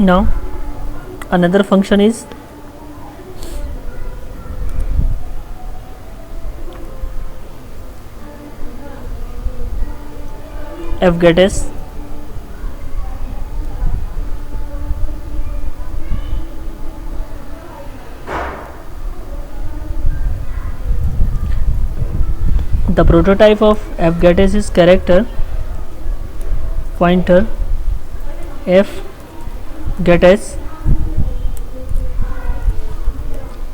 Now another function is fgetS. The prototype of fgetS is character pointer fgetS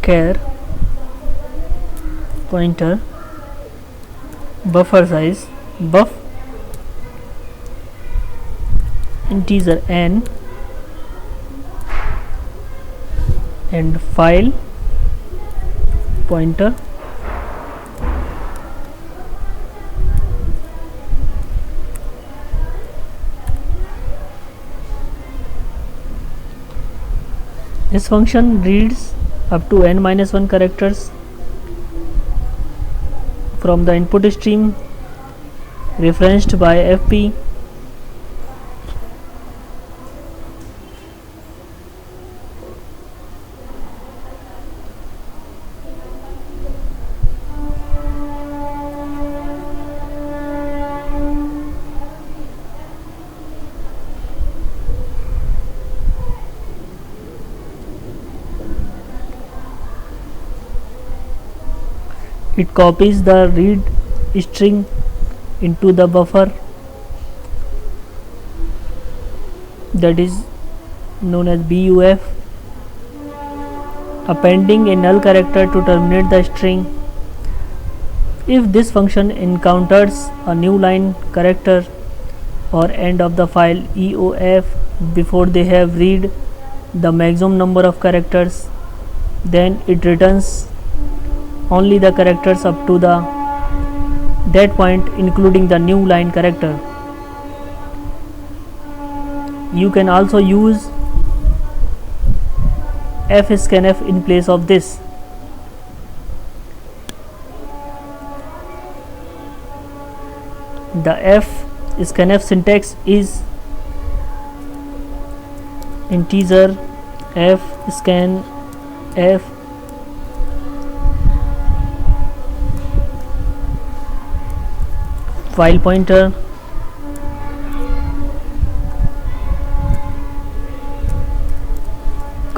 char pointer buffer size buff integer n and file pointer This function reads up to n-1 characters from the input stream referenced by fp. It copies the read string into the buffer, that is known as buf, appending a null character to terminate the string. If this function encounters a new line character or end of the file eof before they have read the maximum number of characters, then it returns only the characters up to that point, including the new line character. You can also use fscanf in place of this. The fscanf syntax is integer fscanf file pointer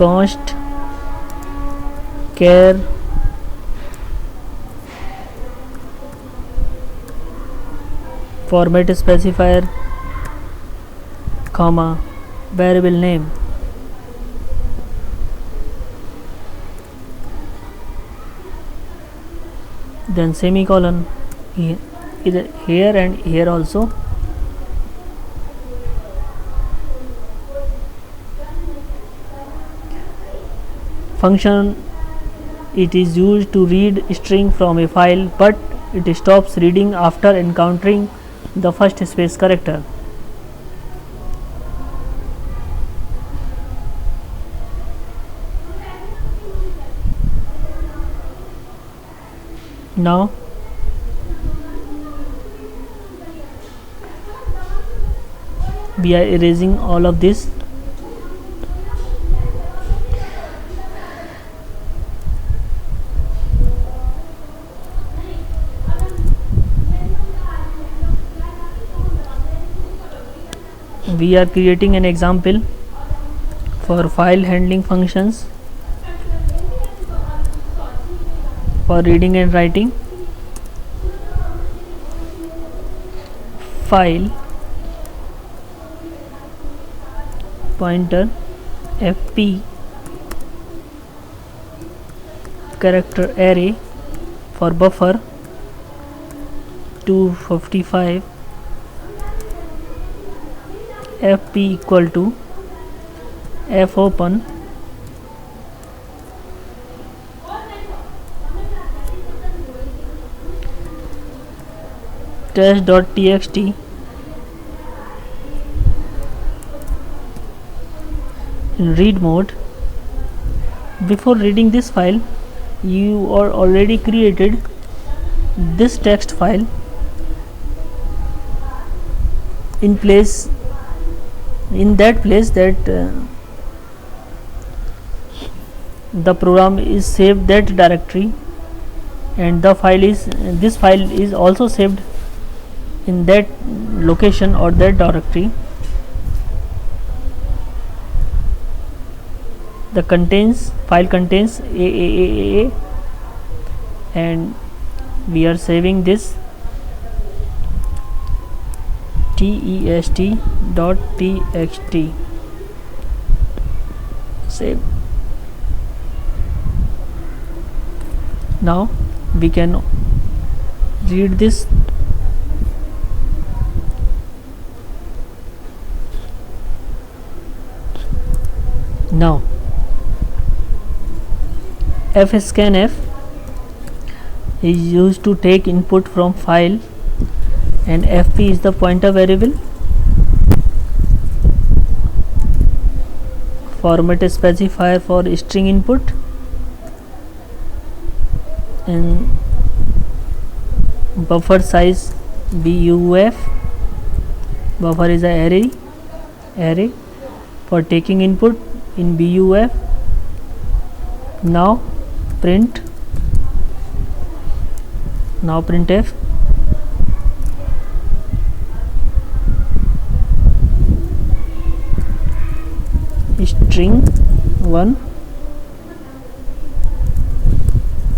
const char format specifier comma variable name, then semicolon, either here and here also. Function, it is used to read string from a file, but it stops reading after encountering the first space character. Now we are erasing all of this. We are creating an example for file handling functions for reading and writing. File pointer fp character array for buffer 255 fp equal to fopen test.txt. In read mode, before reading this file, you are already created this text file in that place that the program is saved that directory, and this file is also saved in that location or that directory. The file contains AAAA, and we are saving this test.txt. Save. Now we can read this. Now fscanf is used to take input from file, and fp is the pointer variable. Format specifier for string input, and buffer size buf. Buffer is an array for taking input in buf. Now printf string 1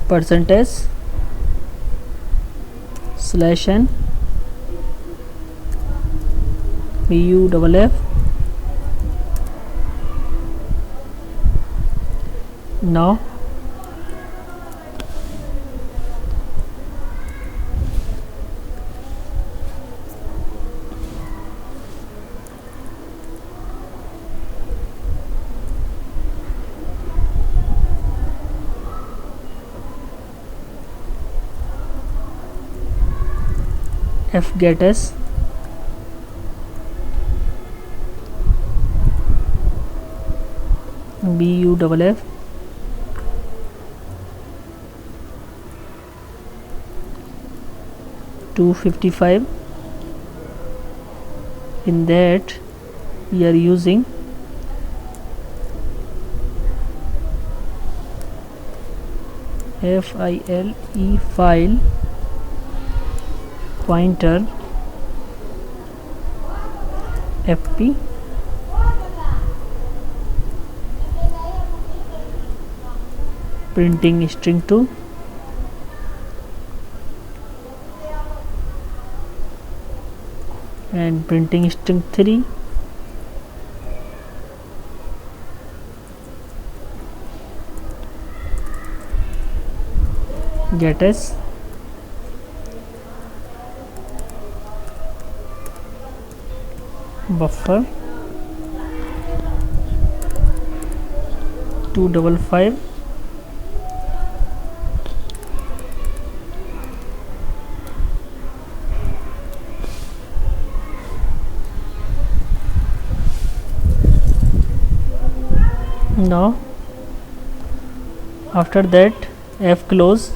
%s/n buff. Now fgetS buff 255. In that we are using file pointer fp printing string 2 and printing string 3. getS buffer 255. Now after that fclose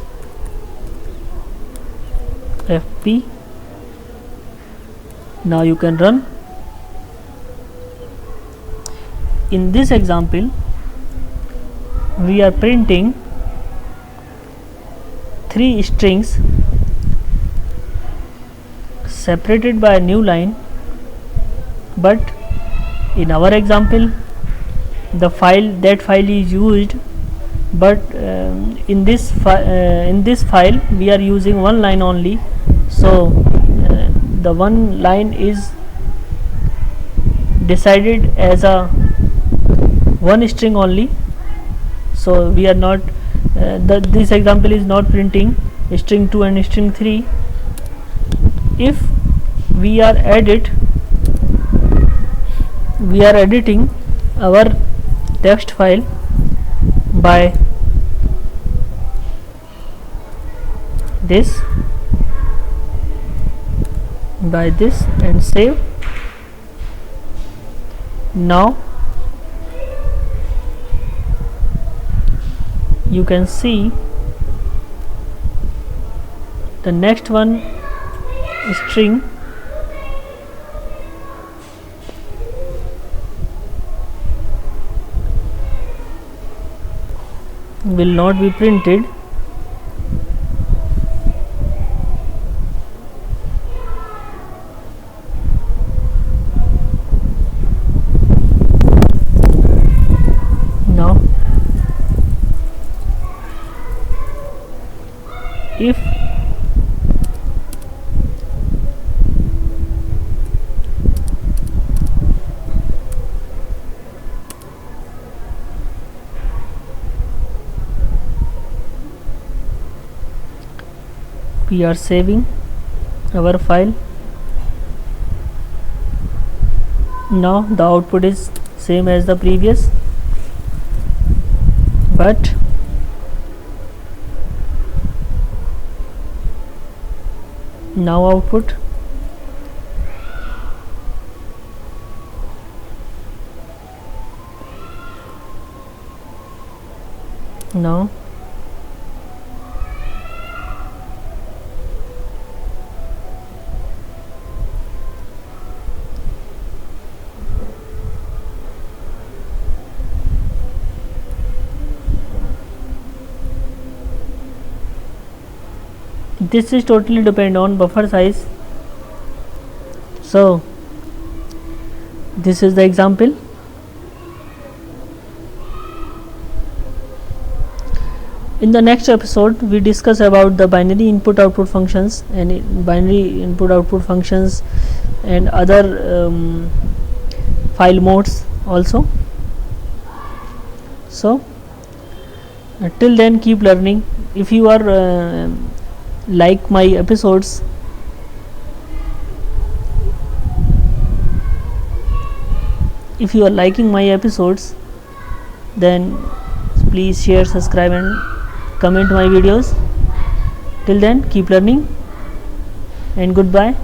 fp. Now you can run. In this example we are printing 3 strings separated by a new line, but in our example that file is used, but in this file we are using one line only, so the one line is decided as a one string only, so we are not this example is not printing string 2 and string 3. If we are editing our text file by this and save. Now you can see the next one string will not be printed. Now if we are saving our file, now the output is same as the previous, but now output now this is totally depend on buffer size. So this is the example. In the next episode we discuss about the binary input output functions and binary input output functions and other file modes also. So till then keep learning. If you are like my episodes, if you are liking my episodes, then please share, subscribe and comment my videos. Till then keep learning and goodbye.